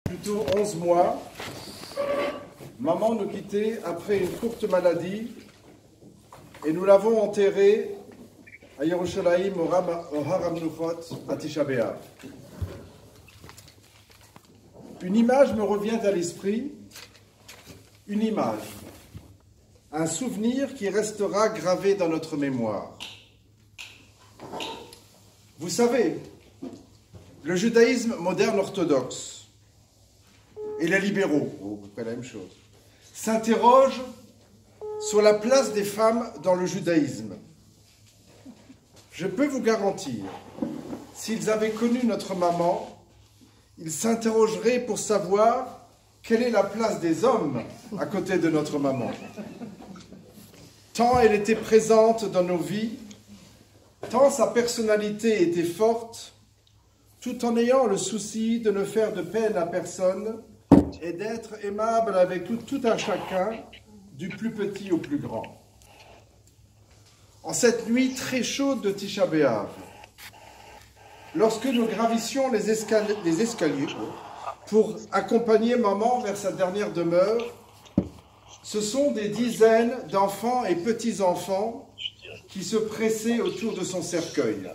Plutôt 11 mois, maman nous quittait après une courte maladie et nous l'avons enterrée à Yerushalayim au Har HaMenuchot à Tisha B'Av. Une image me revient à l'esprit, une image, un souvenir qui restera gravé dans notre mémoire. Vous savez, le judaïsme moderne orthodoxe et les libéraux, à peu près la même chose, s'interrogent sur la place des femmes dans le judaïsme. Je peux vous garantir, s'ils avaient connu notre maman, ils s'interrogeraient pour savoir quelle est la place des hommes à côté de notre maman. Tant elle était présente dans nos vies, tant sa personnalité était forte, tout en ayant le souci de ne faire de peine à personne et d'être aimable avec tout un chacun, du plus petit au plus grand. En cette nuit très chaude de Tisha B'Av, lorsque nous gravissions les escaliers pour accompagner maman vers sa dernière demeure, ce sont des dizaines d'enfants et petits-enfants qui se pressaient autour de son cercueil.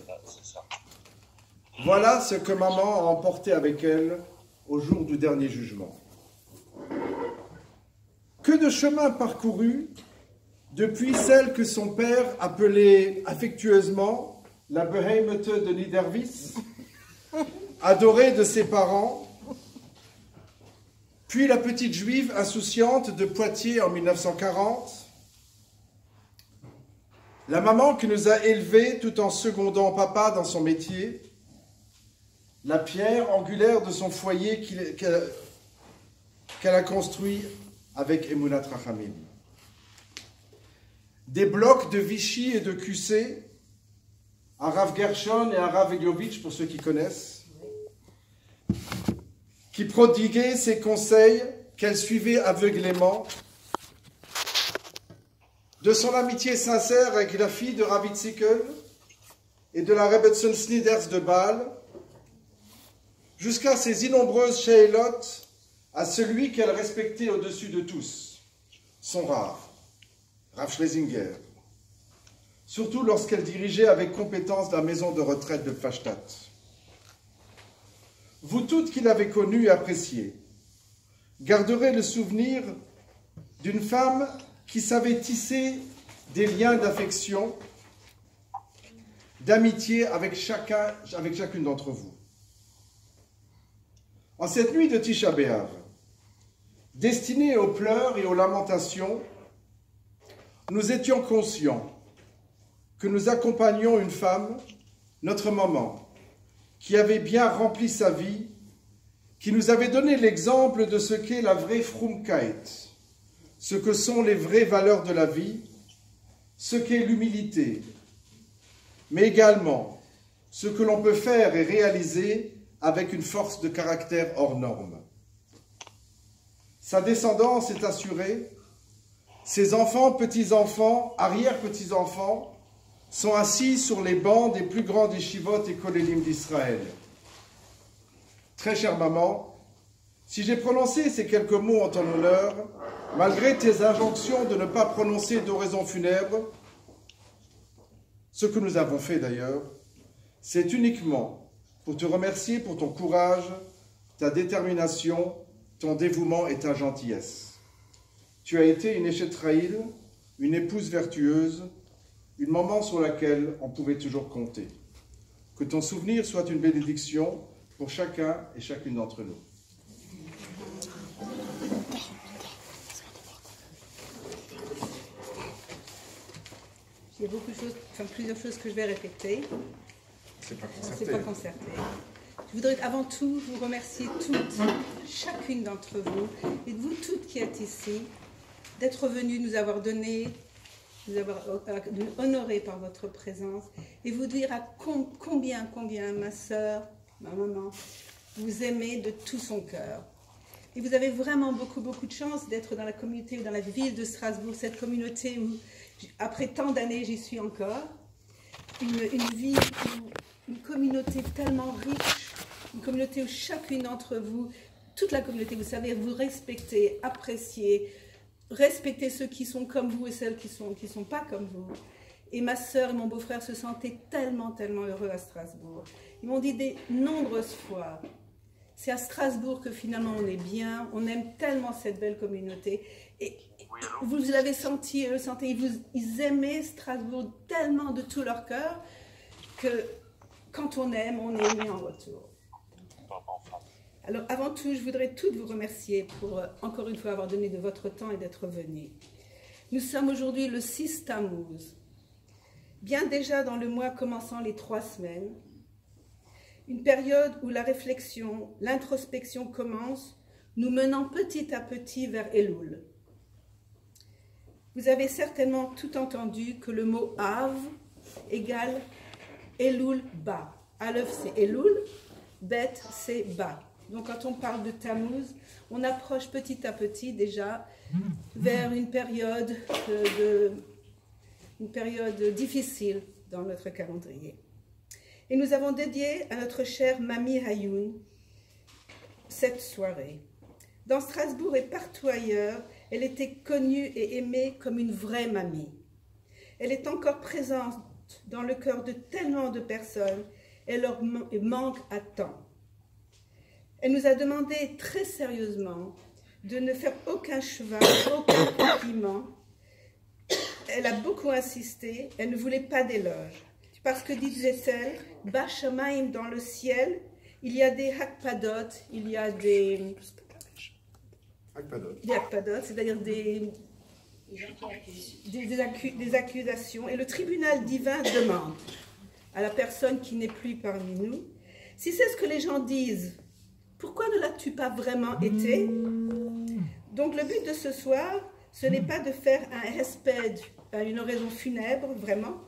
Voilà ce que maman a emporté avec elle au jour du dernier jugement. Que de chemin parcouru depuis celle que son père appelait affectueusement la Behemete de Niederwiss, adorée de ses parents, puis la petite juive insouciante de Poitiers en 1940, la maman qui nous a élevés tout en secondant papa dans son métier, la pierre angulaire de son foyer qu'elle a construit avec Emunat Rachamim. Des blocs de Vichy et de QC, à Rav Gershon et à Rav Eglovitch, pour ceux qui connaissent, qui prodiguaient ses conseils qu'elle suivait aveuglément, de son amitié sincère avec la fille de Rav Itzikl et de la Rebbetzin Sniders de Bâle, jusqu'à ses innombreuses shailot à celui qu'elle respectait au-dessus de tous, son Rav, Rav Schlesinger, surtout lorsqu'elle dirigeait avec compétence la maison de retraite de Pfasztat. Vous toutes qui l'avez connue et appréciée, garderez le souvenir d'une femme qui savait tisser des liens d'affection, d'amitié avec chacune d'entre vous. En cette nuit de Tisha B'Av, destinée aux pleurs et aux lamentations, nous étions conscients que nous accompagnions une femme, notre maman, qui avait bien rempli sa vie, qui nous avait donné l'exemple de ce qu'est la vraie Frumkeit, ce que sont les vraies valeurs de la vie, ce qu'est l'humilité, mais également ce que l'on peut faire et réaliser avec une force de caractère hors norme. Sa descendance est assurée, ses enfants, petits-enfants, arrière-petits-enfants sont assis sur les bancs des plus grands yeshivot et kolélim d'Israël. Très chère maman, si j'ai prononcé ces quelques mots en ton honneur, malgré tes injonctions de ne pas prononcer d'oraison funèbre, ce que nous avons fait d'ailleurs, c'est uniquement pour te remercier pour ton courage, ta détermination, ton dévouement et ta gentillesse. Tu as été une Eshetraïl, une épouse vertueuse, une maman sur laquelle on pouvait toujours compter. Que ton souvenir soit une bénédiction pour chacun et chacune d'entre nous. Il y a plusieurs choses que je vais répéter. C'est pas concerté. C'est pas concerté. Je voudrais avant tout vous remercier toutes, chacune d'entre vous, et vous toutes qui êtes ici, d'être venues nous avoir donné, nous avoir honoré par votre présence, et vous dire à combien ma sœur, ma maman, vous aimez de tout son cœur. Et vous avez vraiment beaucoup de chance d'être dans la communauté, dans la ville de Strasbourg, cette communauté où, après tant d'années, j'y suis encore. Une vie, une communauté tellement riche, une communauté où chacune d'entre vous toute la communauté, vous savez, vous respectez, appréciez, respectez ceux qui sont comme vous et celles qui sont pas comme vous. Et ma sœur et mon beau-frère se sentaient tellement, tellement heureux à Strasbourg. Ils m'ont dit des nombreuses fois, c'est à Strasbourg que finalement on est bien, on aime tellement cette belle communauté. Et vous l'avez senti, le sentez, ils aimaient Strasbourg tellement de tout leur cœur que quand on aime, on est aimé en retour. Alors avant tout, je voudrais toutes vous remercier pour encore une fois avoir donné de votre temps et d'être venus. Nous sommes aujourd'hui le 6 Tammuz, bien déjà dans le mois commençant les 3 semaines, une période où la réflexion, l'introspection commence, nous menant petit à petit vers Elul. Vous avez certainement tout entendu que le mot Av égale Elul Ba. Aleph c'est Elul, Bet c'est Ba. Donc quand on parle de Tammuz, on approche petit à petit déjà vers une période difficile dans notre calendrier. Et nous avons dédié à notre chère Mamie Ayoun cette soirée. Dans Strasbourg et partout ailleurs, elle était connue et aimée comme une vraie mamie. Elle est encore présente dans le cœur de tellement de personnes et leur manque à tant. Elle nous a demandé très sérieusement de ne faire aucun cheval, aucun compliment. Elle a beaucoup insisté, elle ne voulait pas d'éloge. Parce que, disait-elle, Bachamaim dans le ciel, il y a des hakpadot, il y a des hakpadot, c'est-à-dire des accusations. Et le tribunal divin demande à la personne qui n'est plus parmi nous, si c'est ce que les gens disent, pourquoi ne l'as-tu pas vraiment été? Donc le but de ce soir, ce n'est pas de faire un hesped, une oraison funèbre, vraiment,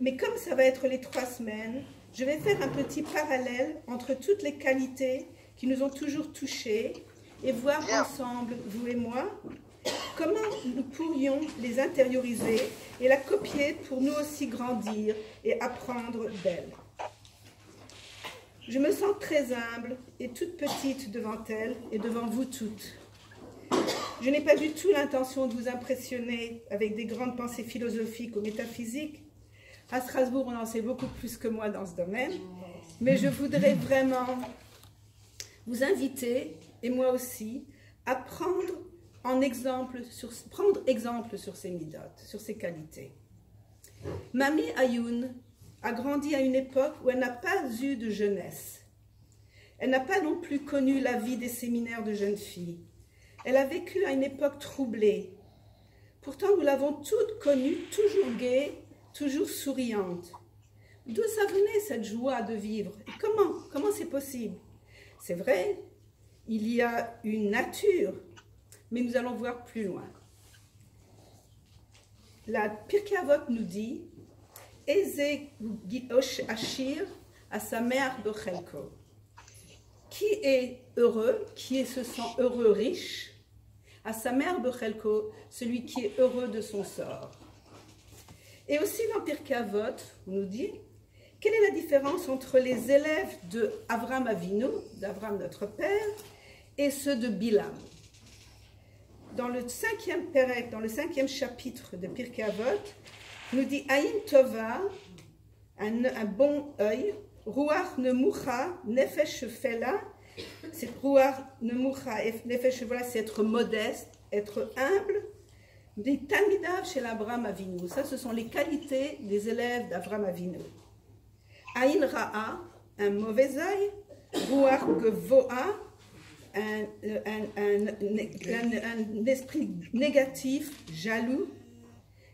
mais comme ça va être les 3 semaines, je vais faire un petit parallèle entre toutes les qualités qui nous ont toujours touchés et voir ensemble, vous et moi, comment nous pourrions les intérioriser et la copier pour nous aussi grandir et apprendre d'elle. Je me sens très humble et toute petite devant elle et devant vous toutes. Je n'ai pas du tout l'intention de vous impressionner avec des grandes pensées philosophiques ou métaphysiques. À Strasbourg, on en sait beaucoup plus que moi dans ce domaine, mais je voudrais vraiment vous inviter, et moi aussi, à prendre exemple sur ces midotes, sur ces qualités. Mamie Ayoun a grandi à une époque où elle n'a pas eu de jeunesse. Elle n'a pas non plus connu la vie des séminaires de jeunes filles. Elle a vécu à une époque troublée. Pourtant, nous l'avons toutes connue, toujours gaie, toujours souriante. D'où ça venait cette joie de vivre? Et comment c'est possible? C'est vrai, il y a une nature, mais nous allons voir plus loin. La Pirkei Avot nous dit Eze Ashir à sa mère Bechelko. Qui est heureux, qui se sent heureux riche, à sa mère Bechelko, celui qui est heureux de son sort. Et aussi dans Pirkei Avot, on nous dit, quelle est la différence entre les élèves de Avram Avinu, d'Avram notre père, et ceux de Bilam? Dans le 5e Perek, dans le 5e chapitre de Pirkei Avot, nous dit Aïn Tova, un bon œil, Ruach Nemucha, Nefesh Shefela, c'est Ruach Nemucha, Nefesh Shefela, c'est être modeste, être humble, des Talmidav chez l'Abraham Avinu. Ça, ce sont les qualités des élèves d'Abraham Avinu. Aïn Ra'a, un mauvais œil, Ruach Gevoa, un esprit négatif, jaloux,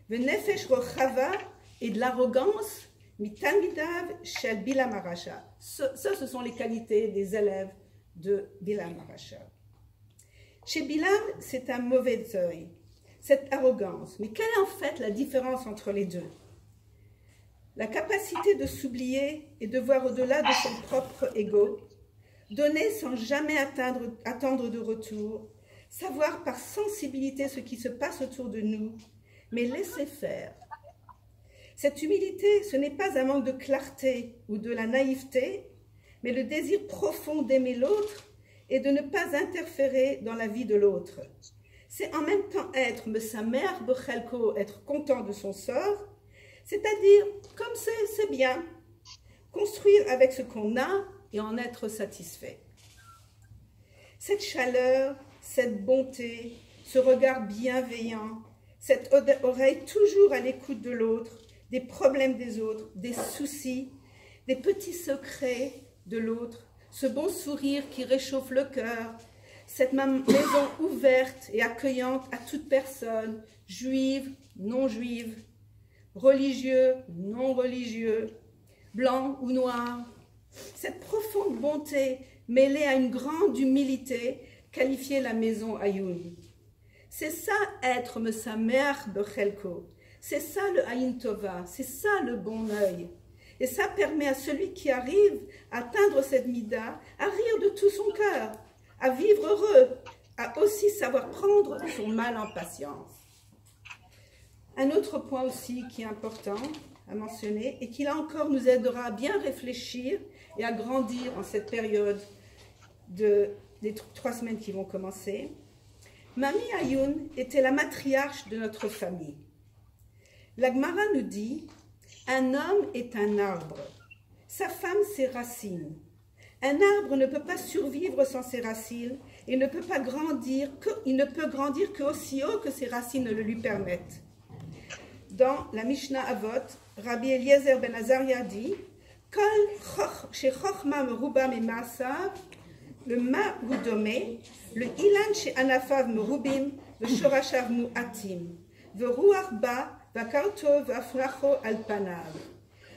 Venefesh Rochava, et de l'arrogance, Mitalmidav shel Bilam Arasha. Ça, ce sont les qualités des élèves de Bilam Arasha. Chez Bilam, c'est un mauvais œil, cette arrogance. Mais quelle est en fait la différence entre les deux? La capacité de s'oublier et de voir au-delà de son propre ego, donner sans jamais attendre de retour, savoir par sensibilité ce qui se passe autour de nous, mais laisser faire. Cette humilité, ce n'est pas un manque de clarté ou de la naïveté, mais le désir profond d'aimer l'autre et de ne pas interférer dans la vie de l'autre. C'est en même temps être mesamer bechelko, être content de son sort, c'est-à-dire, comme c'est bien, construire avec ce qu'on a et en être satisfait. Cette chaleur, cette bonté, ce regard bienveillant, cette oreille toujours à l'écoute de l'autre, des problèmes des autres, des soucis, des petits secrets de l'autre, ce bon sourire qui réchauffe le cœur, cette maison ouverte et accueillante à toute personne, juive, non juive, religieux, non religieux, blanc ou noir. Cette profonde bonté mêlée à une grande humilité qualifiait la maison Ayoun. C'est ça être mesamer bechelko. C'est ça le Ayin Tova, c'est ça le bon œil. Et ça permet à celui qui arrive à atteindre cette mida à rire de tout son cœur, à vivre heureux, à aussi savoir prendre son mal en patience. Un autre point aussi qui est important à mentionner et qui là encore nous aidera à bien réfléchir et à grandir en cette période des 3 semaines qui vont commencer. Mamie Ayoun était la matriarche de notre famille. La Gemara nous dit, un homme est un arbre, sa femme ses racines. Un arbre ne peut pas survivre sans ses racines et ne peut pas grandir, il ne peut grandir qu'aussi haut que ses racines ne le lui permettent. Dans la Mishnah Avot, Rabbi Eliezer ben Azaria dit, Kol chez Chochma meruba memaasav, le ma'udome, le ilan chez anafav merubim, le shorashav mu'atim, le ruach ba,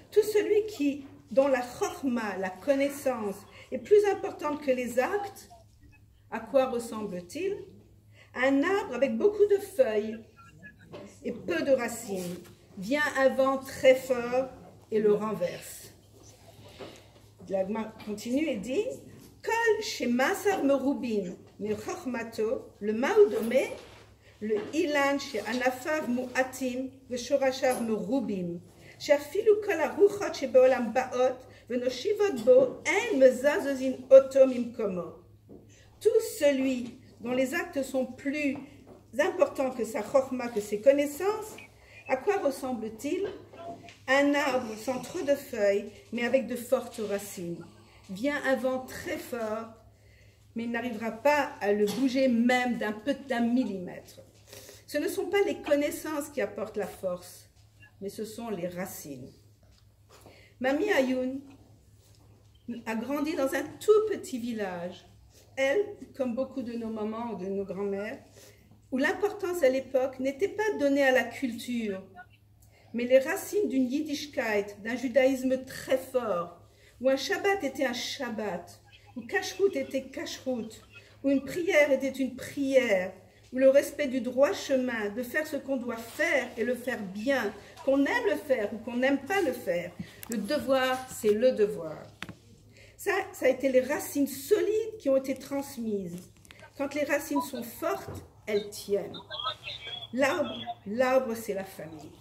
tout celui dont la chokhma, la connaissance, est plus importante que les actes, à quoi ressemble-t-il? Un arbre avec beaucoup de feuilles et peu de racines. Vient un vent très fort et le renverse. La Gemara continue et dit Kol shemasar merubim me chokhmato, le maudome, le ilan chez anafav mu'atim ve shorashav merubim sheafilu kol haruchot shebeolam baot venoshivot bo en mezazozin oto mimkomo. Tout celui dont les actes sont plus importants que sa chokhma, que ses connaissances, à quoi ressemble-t-il? Un arbre sans trop de feuilles, mais avec de fortes racines. Vient un vent très fort, mais il n'arrivera pas à le bouger même d'un millimètre. Ce ne sont pas les connaissances qui apportent la force, mais ce sont les racines. Mamie Ayoun a grandi dans un tout petit village. Elle, comme beaucoup de nos mamans ou de nos grands-mères, où l'importance à l'époque n'était pas donnée à la culture, mais les racines d'une yiddishkeit, d'un judaïsme très fort, où un Shabbat était un Shabbat, où kashrut était kashrut, où une prière était une prière, où le respect du droit chemin, de faire ce qu'on doit faire et le faire bien, qu'on aime le faire ou qu'on n'aime pas le faire. Le devoir, c'est le devoir. Ça a été les racines solides qui ont été transmises. Quand les racines sont fortes, elles tiennent. L'arbre, c'est la famille.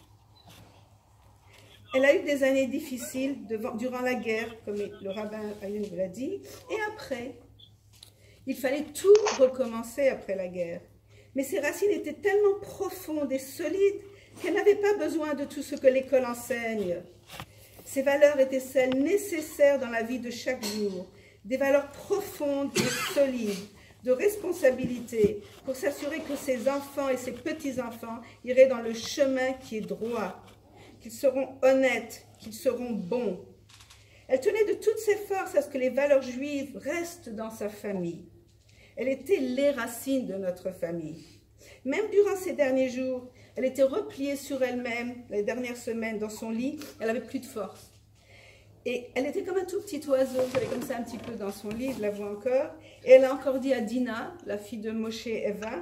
Elle a eu des années difficiles durant la guerre, comme le rabbin Ayoun vous l'a dit, et après. Il fallait tout recommencer après la guerre. Mais ses racines étaient tellement profondes et solides qu'elle n'avait pas besoin de tout ce que l'école enseigne. Ces valeurs étaient celles nécessaires dans la vie de chaque jour, des valeurs profondes et solides, de responsabilité, pour s'assurer que ses enfants et ses petits-enfants iraient dans le chemin qui est droit, qu'ils seront honnêtes, qu'ils seront bons. Elle tenait de toutes ses forces à ce que les valeurs juives restent dans sa famille. Elle était les racines de notre famille. Même durant ces derniers jours, elle était repliée sur elle-même, les dernières semaines, dans son lit, elle n'avait plus de force. Et elle était comme un tout petit oiseau, elle est comme ça un petit peu dans son lit, je la vois encore. Et elle a encore dit à Dina, la fille de Moshe Eva,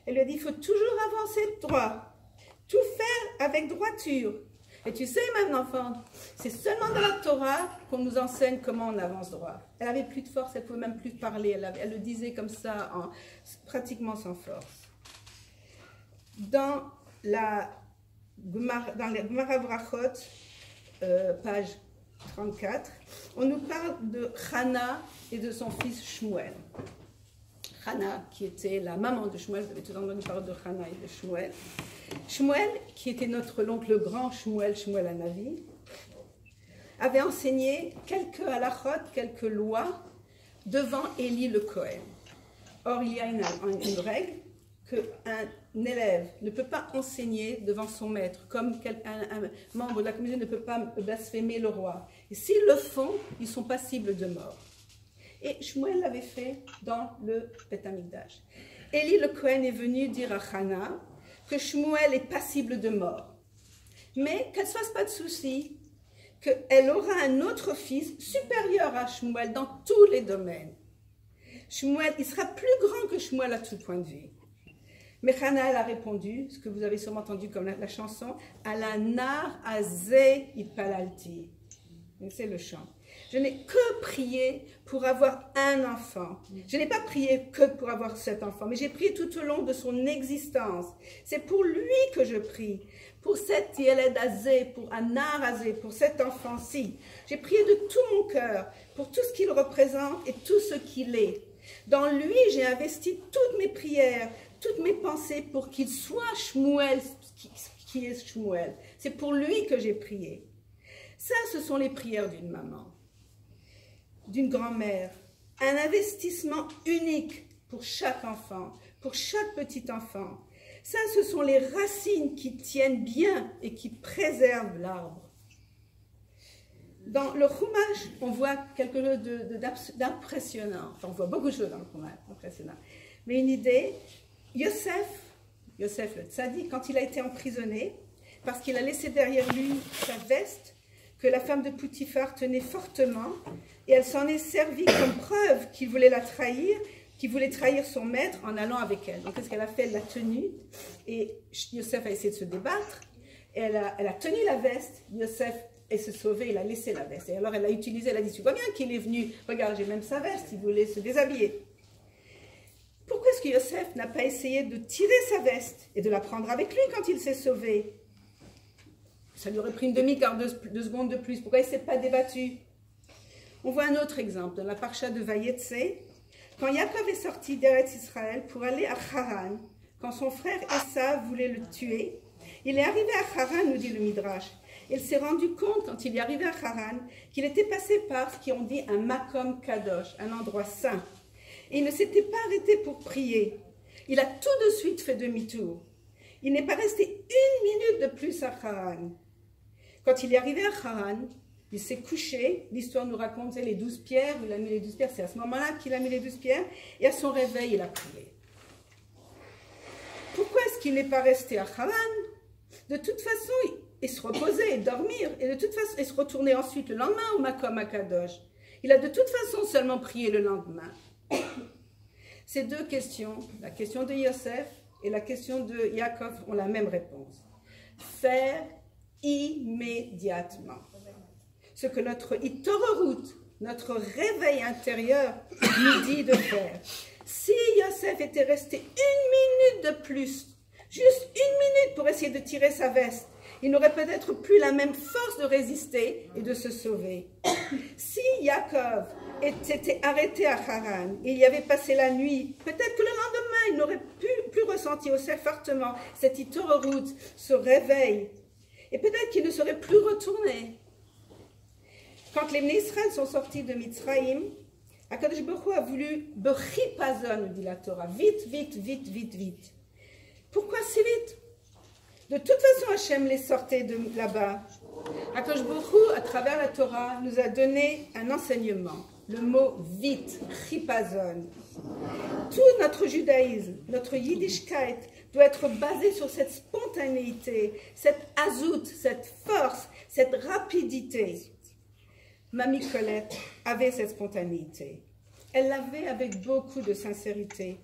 elle lui a dit, il faut toujours avancer droit, tout faire avec droiture. Et tu sais, mon enfant, c'est seulement dans la Torah qu'on nous enseigne comment on avance droit. Elle n'avait plus de force, elle ne pouvait même plus parler, elle le disait comme ça, pratiquement sans force. Dans les Gemara Brachot, page 34, on nous parle de Hana et de son fils Shmuel. Hana, qui était la maman de Shmuel, vous avez tout entendu parler de Hana et de Shmuel. Shmuel, qui était notre oncle grand Shmuel, Shmuel Hanavi, avait enseigné quelques halachot, quelques lois devant Élie le Cohen. Or, il y a une règle qu'un élève ne peut pas enseigner devant son maître, comme un membre de la communauté ne peut pas blasphémer le roi. Et s'ils le font, ils sont passibles de mort. Et Shmuel l'avait fait dans le Beth Amikdash. Élie le Cohen est venu dire à Hana que Shmuel est passible de mort. Mais qu'elle ne se fasse pas de souci, qu'elle aura un autre fils supérieur à Shmuel dans tous les domaines. Shmuel, il sera plus grand que Shmuel à tout point de vue. Mais Hana, elle a répondu, ce que vous avez sûrement entendu comme la chanson, « Ala nar azeh itpalalti ». C'est le chant. Je n'ai que prié pour avoir un enfant. Je n'ai pas prié que pour avoir cet enfant, mais j'ai prié tout au long de son existence. C'est pour lui que je prie, pour cet Yeled Azé, pour un nar Azé, pour cet enfant-ci. J'ai prié de tout mon cœur pour tout ce qu'il représente et tout ce qu'il est. Dans lui, j'ai investi toutes mes prières, toutes mes pensées pour qu'il soit Shmuel, qui est Shmuel. C'est pour lui que j'ai prié. Ça, ce sont les prières d'une maman, d'une grand-mère. Un investissement unique pour chaque enfant, pour chaque petit enfant. Ça, ce sont les racines qui tiennent bien et qui préservent l'arbre. Dans le Chumash, on voit quelque chose d'impressionnant. Enfin, on voit beaucoup de choses dans le Chumash, impressionnant. Mais une idée, Yosef le Tzadi, quand il a été emprisonné, parce qu'il a laissé derrière lui sa veste, que la femme de Poutifar tenait fortement, et elle s'en est servie comme preuve qu'il voulait la trahir, qu'il voulait trahir son maître en allant avec elle. Donc, qu'est-ce qu'elle a fait? Elle l'a tenue, et Yosef a essayé de se débattre, et elle a tenu la veste. Yosef s'est sauvé, il a laissé la veste. Et alors, elle a utilisé, elle a dit, tu vois bien qu'il est venu, regarde, j'ai même sa veste, il voulait se déshabiller. Pourquoi est-ce que Yosef n'a pas essayé de tirer sa veste et de la prendre avec lui quand il s'est sauvé? Ça lui aurait pris une demi-quart de seconde de plus. Pourquoi il ne s'est pas débattu? On voit un autre exemple dans la parcha de Vayetse. Quand Yaakov est sorti d'Eretz Israël pour aller à Haran, quand son frère Esav voulait le tuer, il est arrivé à Haran, nous dit le Midrash. Il s'est rendu compte, quand il est arrivé à Haran, qu'il était passé par ce qu'on dit un makom kadosh, un endroit saint. Et il ne s'était pas arrêté pour prier. Il a tout de suite fait demi-tour. Il n'est pas resté une minute de plus à Haran. Quand il est arrivé à Haran, il s'est couché. L'histoire nous raconte les 12 pierres. Il a mis les 12 pierres. C'est à ce moment-là qu'il a mis les 12 pierres. Et à son réveil, il a prié. Pourquoi est-ce qu'il n'est pas resté à Haran? De toute façon, il se reposait et dormir. Et de toute façon, il se retournait ensuite le lendemain au Makom Akadosh. Il a de toute façon seulement prié le lendemain. Ces deux questions, la question de Yosef et la question de Yaakov, ont la même réponse. Faire immédiatement ce que notre Itororut, notre réveil intérieur, nous dit de faire. Si Yosef était resté une minute de plus, juste une minute pour essayer de tirer sa veste, il n'aurait peut-être plus la même force de résister et de se sauver. Si Yaakov était arrêté à Haran et il y avait passé la nuit, peut-être que le lendemain, il n'aurait plus ressenti aussi fortement cette Itororut, ce réveil. Et peut-être qu'il ne serait plus retourné. Quand les Israël sont sortis de Mitzraïm, Akadosh Baruch Hu a voulu Bechipazon, nous dit la Torah, vite, vite, vite, vite, vite. Pourquoi si vite? De toute façon, Hachem les sortait de là-bas. Akadosh Baruch Hu, à travers la Torah, nous a donné un enseignement. Le mot vite, chipazon. Tout notre judaïsme, notre yiddishkeit doit être basé sur cette spontanéité, cette azout, cette force, cette rapidité. Mamie Colette avait cette spontanéité. Elle l'avait avec beaucoup de sincérité.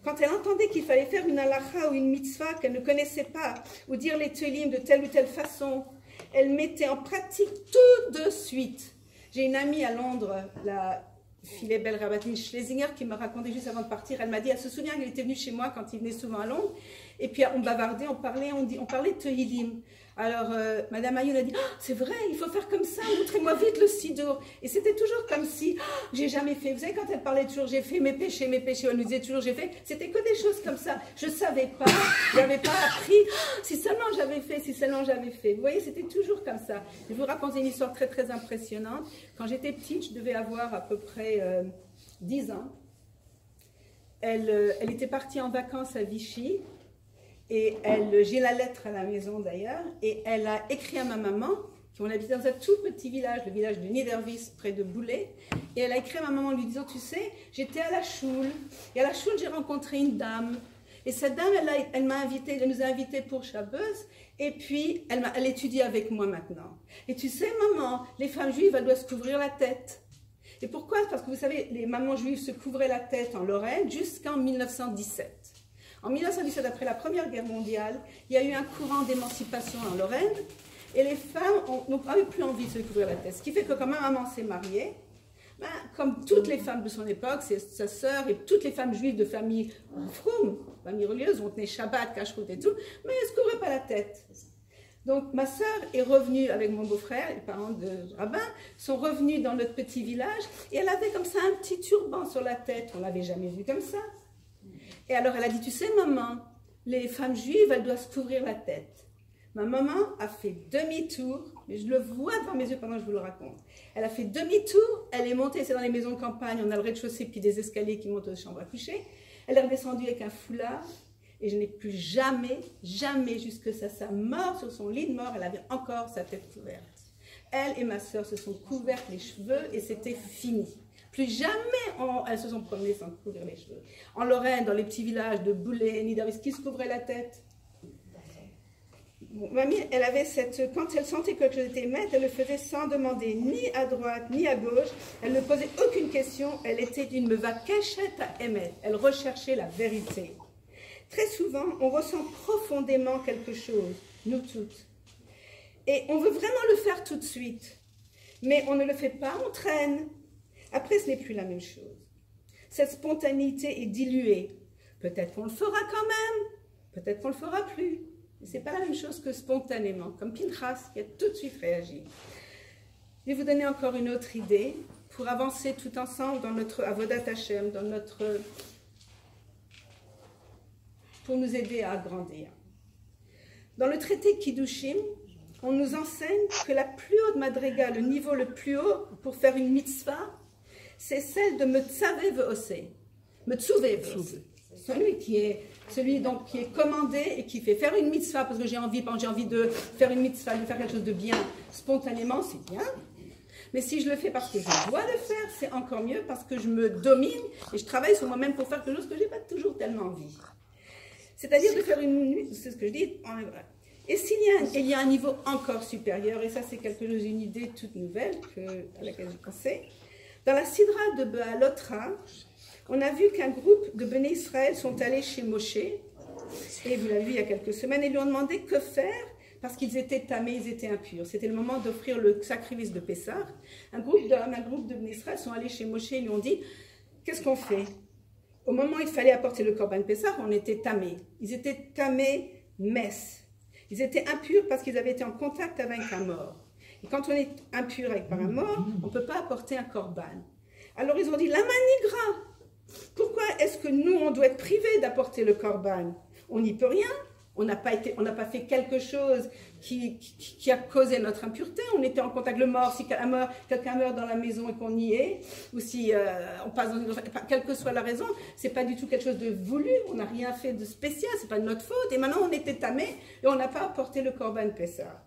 Quand elle entendait qu'il fallait faire une halakha ou une mitzvah qu'elle ne connaissait pas, ou dire les telim de telle ou telle façon, elle mettait en pratique tout de suite. J'ai une amie à Londres, la filée belle Rabatine Schlesinger, qui m'a raconté juste avant de partir. Elle m'a dit, elle se souvient qu'elle était venue chez moi quand il venait souvent à Londres. Et puis on bavardait, on parlait de Tehillim. Alors, Madame Ayoun a dit, oh, c'est vrai, il faut faire comme ça, montrez-moi vite le sidour. Et c'était toujours comme si, oh, j'ai jamais fait. Vous savez, quand elle parlait toujours, j'ai fait mes péchés, elle nous disait toujours, j'ai fait. C'était que des choses comme ça. Je ne savais pas, je n'avais pas appris. Oh, si seulement j'avais fait, si seulement j'avais fait. Vous voyez, c'était toujours comme ça. Je vous raconte une histoire très, très impressionnante. Quand j'étais petite, je devais avoir à peu près 10 ans. Elle était partie en vacances à Vichy. Et j'ai la lettre à la maison d'ailleurs, et elle a écrit à ma maman, on habitait dans un tout petit village, le village de Niederwies, près de Boulay, et elle a écrit à ma maman en lui disant, tu sais, j'étais à la Schule, et à la Schule j'ai rencontré une dame, et cette dame, elle nous a invités pour Shabbos, et puis elle étudie avec moi maintenant. Et tu sais, maman, les femmes juives, elles doivent se couvrir la tête. Et pourquoi? Parce que vous savez, les mamans juives se couvraient la tête en Lorraine jusqu'en 1917. En 1917, après la Première Guerre mondiale, il y a eu un courant d'émancipation en Lorraine et les femmes n'ont pas eu plus envie de se couvrir la tête. Ce qui fait que quand ma maman s'est mariée, ben, comme toutes les femmes de son époque, sa sœur et toutes les femmes juives de famille froum, famille religieuse, on tenait Shabbat, Kashrut et tout, mais elles ne se couvraient pas la tête. Donc ma sœur est revenue avec mon beau-frère, les parents de rabbin sont revenus dans notre petit village et elle avait comme ça un petit turban sur la tête, on ne l'avait jamais vu comme ça. Et alors elle a dit, tu sais maman, les femmes juives, elles doivent se couvrir la tête. Ma maman a fait demi-tour, mais je le vois devant mes yeux pendant que je vous le raconte. Elle a fait demi-tour, elle est montée, c'est dans les maisons de campagne, on a le rez-de-chaussée puis des escaliers qui montent aux chambres à coucher. Elle est redescendue avec un foulard et je n'ai plus jamais, jusque sa mort sur son lit de mort, elle avait encore sa tête couverte. Elle et ma sœur se sont couvertes les cheveux et c'était fini. Plus jamais elles se sont promenées sans couvrir les cheveux. En Lorraine, dans les petits villages de Boulay, Niederwies, qui se couvrait la tête? Bon, mamie, elle avait quand elle sentait que quelque chose était maître, elle le faisait sans demander ni à droite ni à gauche. Elle ne posait aucune question. Elle était une meva cachette à émettre. Elle recherchait la vérité. Très souvent, on ressent profondément quelque chose, nous toutes. Et on veut vraiment le faire tout de suite. Mais on ne le fait pas, on traîne. Après, ce n'est plus la même chose. Cette spontanéité est diluée. Peut-être qu'on le fera quand même, peut-être qu'on ne le fera plus. Mais ce n'est pas la même chose que spontanément, comme Pinchas qui a tout de suite réagi. Je vais vous donner encore une autre idée pour avancer tout ensemble dans notre Avodat Hashem, pour nous aider à grandir. Dans le traité Kiddushin, on nous enseigne que la plus haute madriga, le niveau le plus haut pour faire une mitzvah, c'est celle de Metzavé ve'osé. Metzuvé ve'osé. Celui qui est commandé et qui fait faire une mitzvah parce que j'ai envie de faire une mitzvah, de faire quelque chose de bien spontanément, c'est bien. Mais si je le fais parce que je dois le faire, c'est encore mieux parce que je me domine et je travaille sur moi-même pour faire quelque chose que je n'ai pas toujours tellement envie. C'est-à-dire de faire c'est ce que je dis en hébreu. Et il y a un niveau encore supérieur, et ça c'est une idée toute nouvelle à laquelle j'ai pensé. Dans la Sidra de Be'alotra, on a vu qu'un groupe de Béné Israël sont allés chez Moshe, et vous l'avez vu il y a quelques semaines, et lui ont demandé que faire, parce qu'ils étaient tamés, ils étaient impurs. C'était le moment d'offrir le sacrifice de Pessah. Un groupe de Béné Israël sont allés chez Moshe et lui ont dit, qu'est-ce qu'on fait? Au moment où il fallait apporter le Korban Pessah, on était tamés. Ils étaient tamés mess. Ils étaient impurs parce qu'ils avaient été en contact avec un mort. Et quand on est impur par un mort, on ne peut pas apporter un korban. Alors ils ont dit, la manigra, pourquoi est-ce que nous, on doit être privés d'apporter le korban? On n'y peut rien. On n'a pas fait quelque chose qui a causé notre impureté. On était en contact avec le mort. Si quelqu'un meurt dans la maison et qu'on y est, ou si on passe dans une... Quelle que soit la raison, c'est pas du tout quelque chose de voulu. On n'a rien fait de spécial, c'est pas de notre faute. Et maintenant, on était tamés et on n'a pas apporté le Korban Pessah.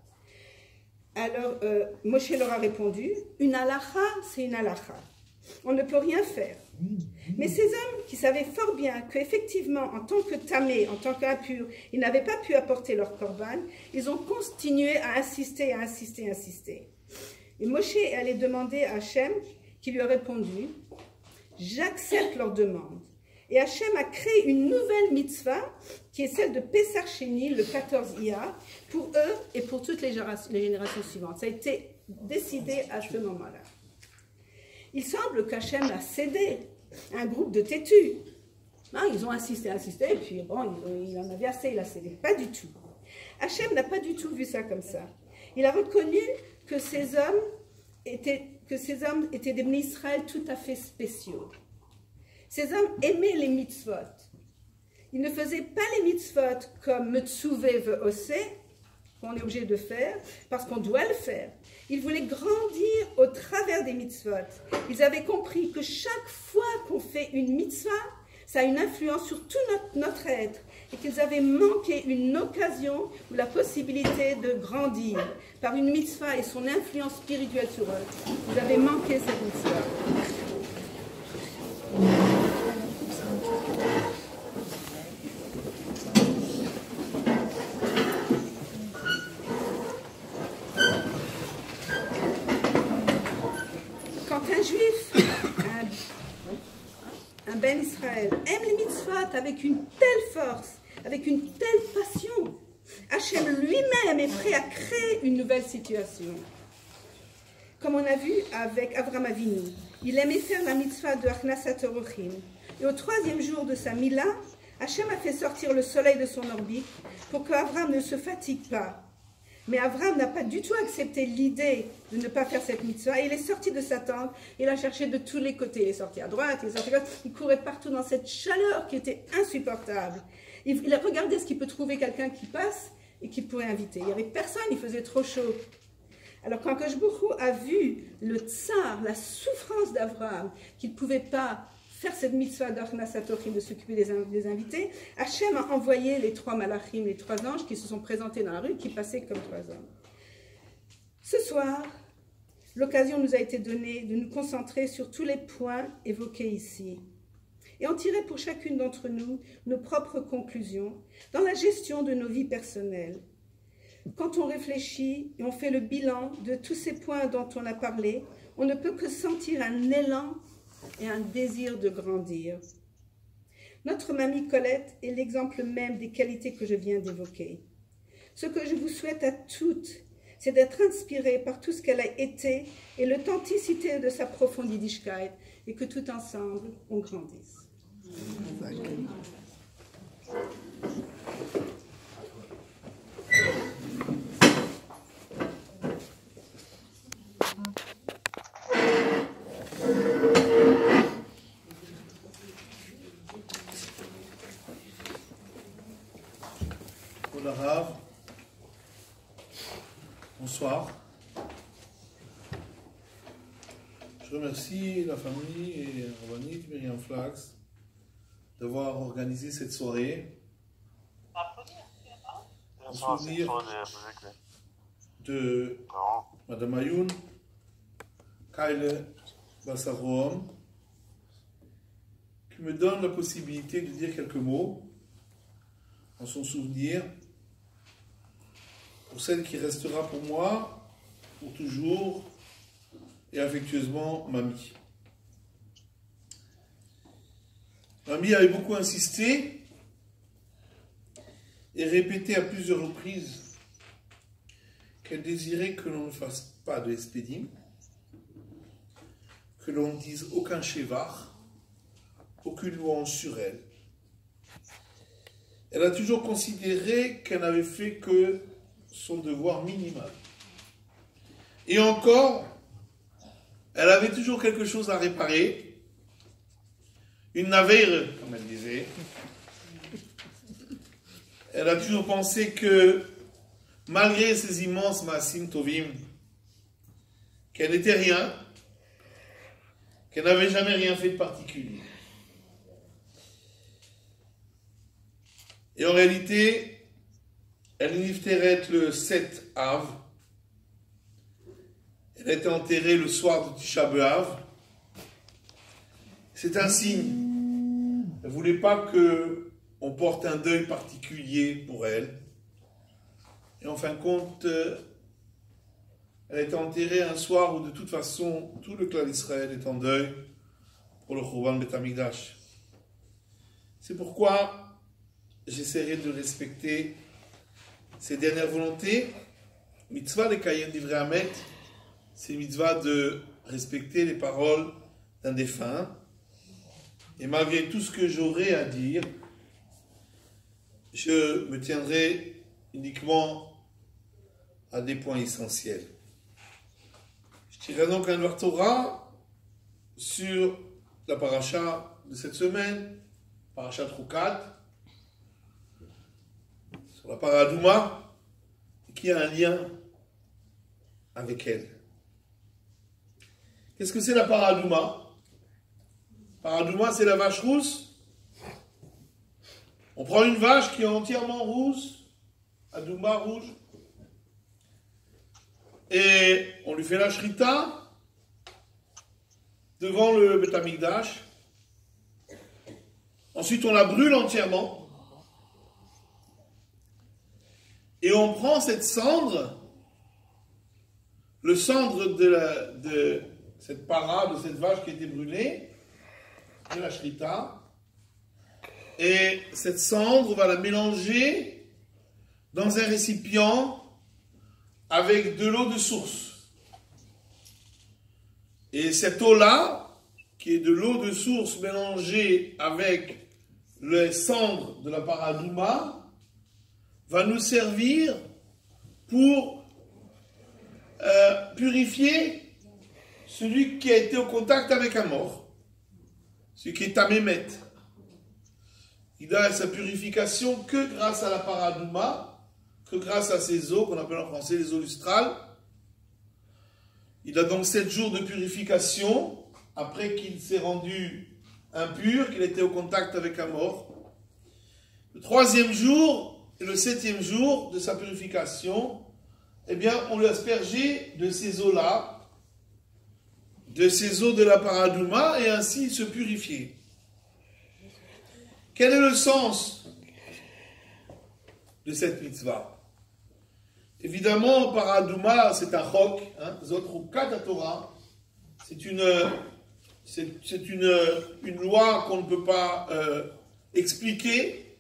Alors, Moshe leur a répondu, une halakha, c'est une halakha. On ne peut rien faire. Mais ces hommes qui savaient fort bien qu'effectivement, en tant que tamés, en tant qu'impurs, ils n'avaient pas pu apporter leur korban, ils ont continué à insister. Et Moshe est allé demander à Hachem, qui lui a répondu, j'accepte leur demande. Et Hachem a créé une nouvelle mitzvah, qui est celle de Pessah Sheni, le 14 Iyar, pour eux et pour toutes les générations suivantes. Ça a été décidé à ce moment-là. Il semble qu'Hachem a cédé à un groupe de têtus. Ils ont insisté, et puis bon, il en avait assez, il a cédé. Pas du tout. Hachem n'a pas du tout vu ça comme ça. Il a reconnu que ces hommes étaient des bénis Israël tout à fait spéciaux. Ces hommes aimaient les mitzvot. Ils ne faisaient pas les mitzvot comme Metsuvé veut osé, qu'on est obligé de faire, parce qu'on doit le faire. Ils voulaient grandir au travers des mitzvot. Ils avaient compris que chaque fois qu'on fait une mitzvah, ça a une influence sur tout notre être. Et qu'ils avaient manqué une occasion ou la possibilité de grandir par une mitzvah et son influence spirituelle sur eux. Ils avaient manqué cette mitzvah. Quand un juif, un ben Israël, aime les mitzvot avec une telle force, avec une telle passion, Hachem lui-même est prêt à créer une nouvelle situation. Comme on a vu avec Avraham Avinu, il aimait faire la mitzvah de Achnasat Orochim. Et au 3e jour de sa Mila, Hachem a fait sortir le soleil de son orbite pour qu'Avraham ne se fatigue pas. Mais Avraham n'a pas du tout accepté l'idée de ne pas faire cette mitzvah. Et il est sorti de sa tente, il a cherché de tous les côtés. Il est sorti à droite, il est sorti à gauche, il courait partout dans cette chaleur qui était insupportable. Il a regardé ce qu'il peut trouver quelqu'un qui passe et qu'il pourrait inviter. Il n'y avait personne, il faisait trop chaud. Alors quand Akadosh Baruch Hu a vu le tsar, la souffrance d'Avraham, qu'il ne pouvait pas faire cette mitzvah d'Achnasat Orochim, de s'occuper des invités, Hachem a envoyé les 3 malachim, les 3 anges qui se sont présentés dans la rue, qui passaient comme 3 hommes. Ce soir, l'occasion nous a été donnée de nous concentrer sur tous les points évoqués ici et en tirer pour chacune d'entre nous nos propres conclusions dans la gestion de nos vies personnelles. Quand on réfléchit et on fait le bilan de tous ces points dont on a parlé, on ne peut que sentir un élan et un désir de grandir. Notre mamie Colette est l'exemple même des qualités que je viens d'évoquer. Ce que je vous souhaite à toutes, c'est d'être inspirée par tout ce qu'elle a été et l'authenticité de sa profonde Yiddishkeit, et que tout ensemble, on grandisse. Bonsoir. Je remercie la famille et Rabbinite Myriam Flax d'avoir organisé cette soirée en souvenir de Madame Ayoun, Kyle Bassarom, qui me donne la possibilité de dire quelques mots en son souvenir, pour celle qui restera pour moi, pour toujours, et affectueusement, Mamie. Mamie avait beaucoup insisté et répété à plusieurs reprises qu'elle désirait que l'on ne fasse pas de espédim, que l'on ne dise aucun chevar, aucune louange sur elle. Elle a toujours considéré qu'elle n'avait fait que son devoir minimal. Et encore, elle avait toujours quelque chose à réparer, une navire, comme elle disait. Elle a toujours pensé que, malgré ses immenses maasim tovim, qu'elle n'était rien, qu'elle n'avait jamais rien fait de particulier. Et en réalité, elle est nifteret le 7 Av. Elle a été enterrée le soir de Tisha B'Av. C'est un signe. Elle ne voulait pas qu'on porte un deuil particulier pour elle. Et en fin de compte, elle a été enterrée un soir où de toute façon, tout le clan d'Israël est en deuil pour le Churban Beth Hamikdash. C'est pourquoi j'essaierai de respecter ses dernières volontés. Mitzvah de Kayem Divrei Hamet, c'est une mitzvah de respecter les paroles d'un défunt. Et malgré tout ce que j'aurai à dire, je me tiendrai uniquement à des points essentiels. Je tirerai donc un Dvar Torah sur la paracha de cette semaine, paracha Troukat, sur la paradouma, qui a un lien avec elle. Qu'est-ce que c'est la paradouma? Paradouma, c'est la vache rousse. On prend une vache qui est entièrement rousse, adouma rouge, et on lui fait la shrita devant le Beth Amikdash. Ensuite, on la brûle entièrement. Et on prend cette cendre, le cendre de cette para, de cette vache qui a été brûlée, de la shrita, et cette cendre, on va la mélanger dans un récipient avec de l'eau de source. Et cette eau-là, qui est de l'eau de source mélangée avec les cendres de la paradouma, va nous servir pour purifier celui qui a été au contact avec un mort, celui qui est tamémet. Il a sa purification que grâce à la paradouma, que grâce à ces eaux, qu'on appelle en français les eaux lustrales. Il a donc 7 jours de purification, après qu'il s'est rendu impur, qu'il était au contact avec un mort. Le 3e jour et le 7e jour de sa purification, eh bien, on lui a aspergé de ces eaux-là, de ces eaux de la paradouma, et ainsi se purifier. Quel est le sens de cette mitzvah? Évidemment, paradouma, c'est un chok, Zotrukat Torah, c'est une loi qu'on ne peut pas expliquer,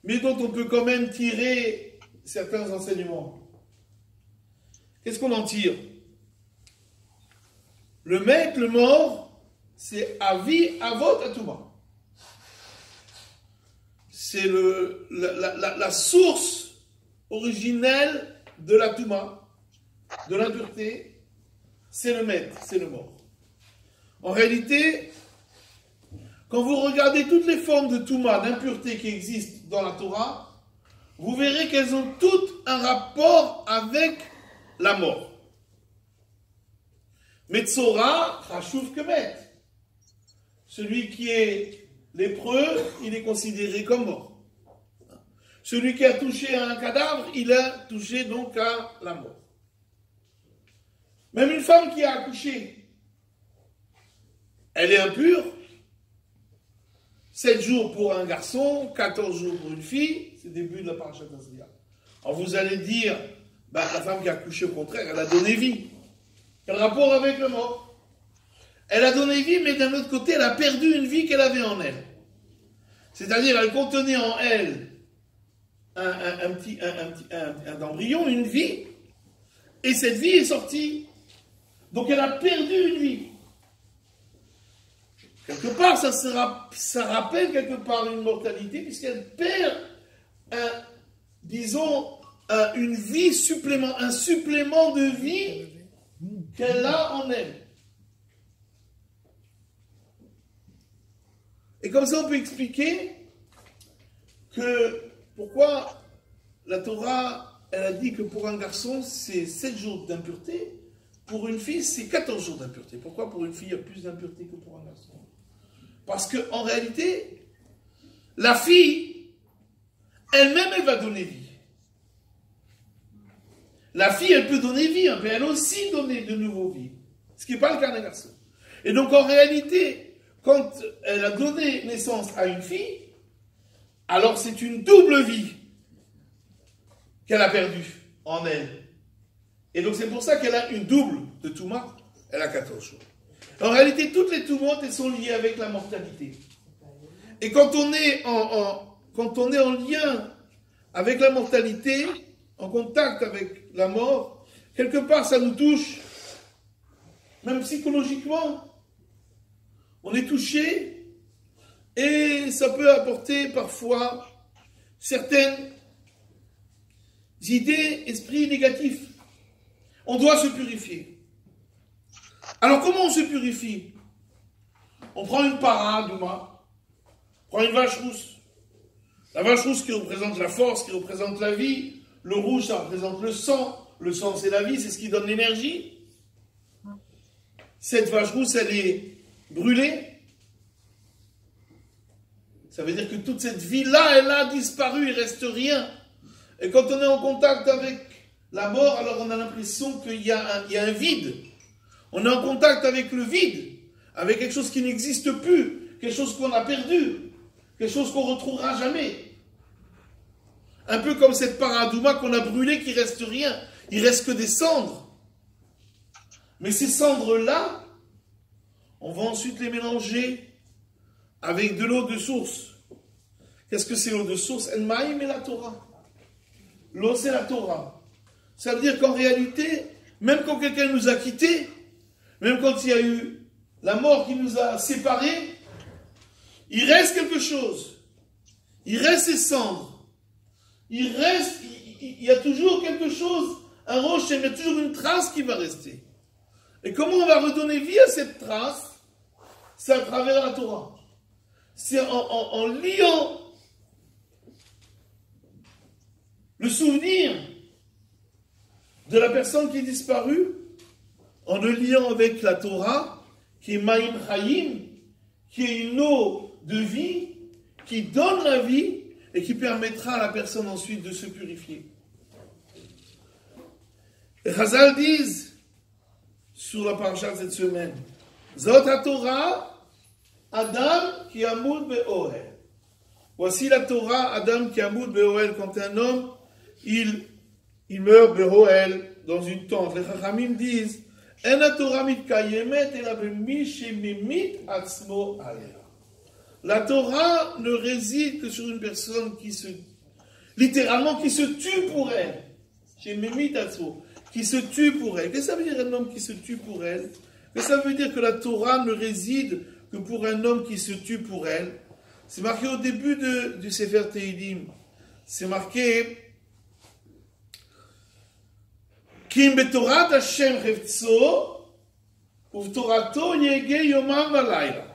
mais dont on peut quand même tirer certains enseignements. Qu'est-ce qu'on en tire? Le mec, le mort, c'est avi avot atuma. C'est la source originelle de la touma, de l'impureté, c'est le maître, c'est le mort. En réalité, quand vous regardez toutes les formes de touma, d'impureté qui existent dans la Torah, vous verrez qu'elles ont toutes un rapport avec la mort. Metzora, chashuv kemet. Celui qui est lépreux, il est considéré comme mort. Celui qui a touché à un cadavre, il a touché donc à la mort. Même une femme qui a accouché, elle est impure. 7 jours pour un garçon, 14 jours pour une fille, c'est le début de la parashat Tazria. Alors vous allez dire, la femme qui a accouché, au contraire, elle a donné vie. Quel rapport avec le mort? Elle a donné vie, mais d'un autre côté, elle a perdu une vie qu'elle avait en elle. C'est-à-dire, elle contenait en elle un embryon, une vie, et cette vie est sortie. Donc elle a perdu une vie. Quelque part, ça rappelle quelque part une mortalité, puisqu'elle perd, une vie supplément, un supplément de vie qu'elle a en elle. Et comme ça, on peut expliquer que pourquoi la Torah, elle a dit que pour un garçon, c'est 7 jours d'impureté, pour une fille, c'est 14 jours d'impureté. Pourquoi pour une fille, il y a plus d'impureté que pour un garçon? Parce qu'en réalité, la fille, elle-même, elle va donner vie. La fille, elle peut donner vie, mais elle a aussi donné de nouveau vie. Ce qui n'est pas le cas d'un garçon. Et donc, en réalité, quand elle a donné naissance à une fille, alors c'est une double vie qu'elle a perdue en elle. Et donc, c'est pour ça qu'elle a une double de Touma. Elle a 14 jours. En réalité, toutes les Toumotes, elles sont liées avec la mortalité. Et quand on est en lien avec la mortalité, en contact avec la mort, quelque part, ça nous touche, même psychologiquement. On est touché, et ça peut apporter parfois certaines idées, esprits négatifs. On doit se purifier. Alors comment on se purifie? On prend une paradouma, on prend une vache rousse. La vache rousse qui représente la force, qui représente la vie. Le rouge, ça représente le sang. Le sang, c'est la vie, c'est ce qui donne l'énergie. Cette vache rousse, elle est brûlée. Ça veut dire que toute cette vie-là, elle a disparu, il ne reste rien. Et quand on est en contact avec la mort, alors on a l'impression qu'il y a un vide. On est en contact avec le vide, avec quelque chose qui n'existe plus, quelque chose qu'on a perdu, quelque chose qu'on ne retrouvera jamais. Un peu comme cette paradouma qu'on a brûlée, qui ne reste rien. Il ne reste que des cendres. Mais ces cendres-là, on va ensuite les mélanger avec de l'eau de source. Qu'est-ce que c'est l'eau de source? El Maïm et la Torah. L'eau, c'est la Torah. Ça veut dire qu'en réalité, même quand quelqu'un nous a quittés, même quand il y a eu la mort qui nous a séparés, il reste quelque chose. Il reste ces cendres. Il y a toujours quelque chose, un rocher, il y a toujours une trace qui va rester. Et comment on va redonner vie à cette trace? C'est à travers la Torah. C'est en liant le souvenir de la personne qui est disparue, en le liant avec la Torah, qui est Maïm Chaim, qui est une eau de vie, qui donne la vie, et qui permettra à la personne ensuite de se purifier. Les Chazal disent, sur la paracha de cette semaine, Zot HaTorah, Adam qui amoud be'ohel. Voici la Torah, Adam qui amoud be'ohel, quand un homme, il meurt be'ohel, dans une tente. Les Chachamim disent, En HaTorah mitkayemet ela b'mi shemimit atzmo alea. La Torah ne réside que sur une personne littéralement, qui se tue pour elle. Chez Mémit Atso, qui se tue pour elle. Qu'est-ce que ça veut dire un homme qui se tue pour elle? Qu'est-ce que ça veut dire que la Torah ne réside que pour un homme qui se tue pour elle? C'est marqué au début du Sefer Teilim. C'est marqué Kim betorat Hashem chefetzo, uvtorato yege yomam valayla.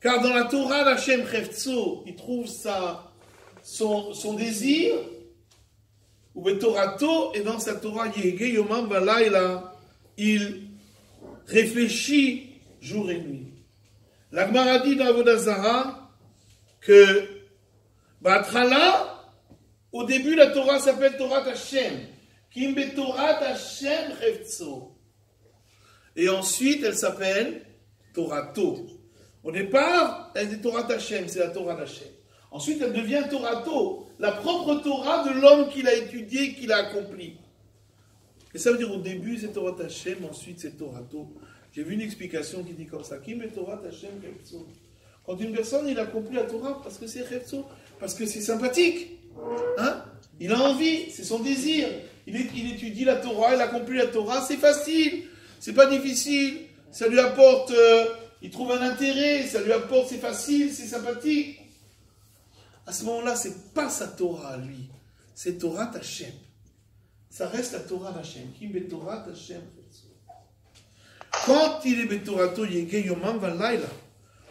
Car dans la Torah, l'Hachem Chefetzo, il trouve son désir, ou Betorato, et dans sa Torah, Yege Yomam Valayla, il réfléchit jour et nuit. La Gemara dit dans Avodah Zarah que, Batrala, au début, la Torah s'appelle Torah Hashem. Kim Betorat Hashem Chefetzo. Et ensuite, elle s'appelle Torato. Au départ, elle est Torah Hashem, c'est la Torah d'Hashem. Ensuite, elle devient Torato, la propre Torah de l'homme qu'il a étudié, qu'il a accompli. Et ça veut dire au début, c'est Torah Hashem, ensuite c'est Torato. J'ai vu une explication qui dit comme ça. Qui met Torah Hashem Chefetzo? Quand une personne, il accomplit la Torah parce que c'est Chefetzo, parce que c'est sympathique. Hein? Il a envie, c'est son désir. Il étudie la Torah, il accomplit la Torah, c'est facile, c'est pas difficile, ça lui apporte... il trouve un intérêt, ça lui apporte, c'est facile, c'est sympathique. À ce moment-là, c'est pas sa Torah à lui, c'est Torah Hashem. Ça reste la Torah d'Hashem. Qui est Torah Hashem? Quand il est Betorato Yege Yomam Valayla,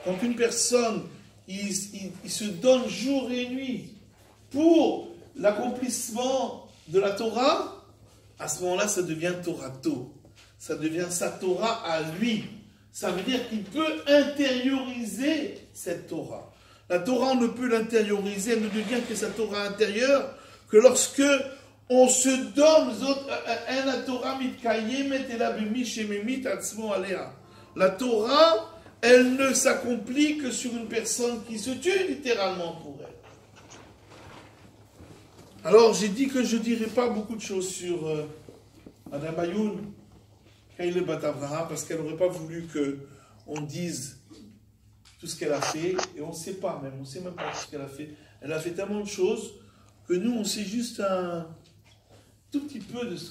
quand une personne, il se donne jour et nuit pour l'accomplissement de la Torah, à ce moment-là, ça devient Torato. Ça devient sa Torah à lui. Ça veut dire qu'il peut intérioriser cette Torah. La Torah, on ne peut l'intérioriser, elle ne devient que sa Torah intérieure que lorsque on se donne la Torah, elle ne s'accomplit que sur une personne qui se tue littéralement pour elle. Alors, j'ai dit que je ne dirais pas beaucoup de choses sur Madame Ayoun, Kaïle Bat Avraham, parce qu'elle n'aurait pas voulu qu'on dise tout ce qu'elle a fait, et on ne sait pas même, on ne sait même pas tout ce qu'elle a fait. Elle a fait tellement de choses que nous, on sait juste un tout petit peu de ce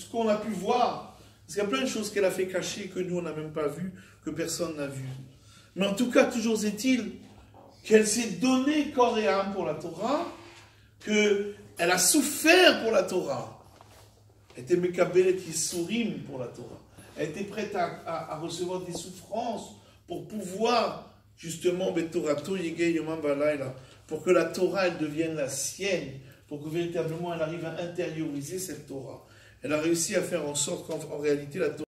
qu'on a pu voir. Parce qu'il y a plein de choses qu'elle a fait cacher, que nous, on n'a même pas vu, que personne n'a vu. Mais en tout cas, toujours est-il qu'elle s'est donnée corps et âme pour la Torah, qu'elle Elle a souffert pour la Torah. Elle était Mekabelet Yisurim pour la Torah. Elle était prête à recevoir des souffrances pour pouvoir, justement, pour que la Torah elle devienne la sienne, pour que véritablement elle arrive à intérioriser cette Torah. Elle a réussi à faire en sorte qu'en réalité la Torah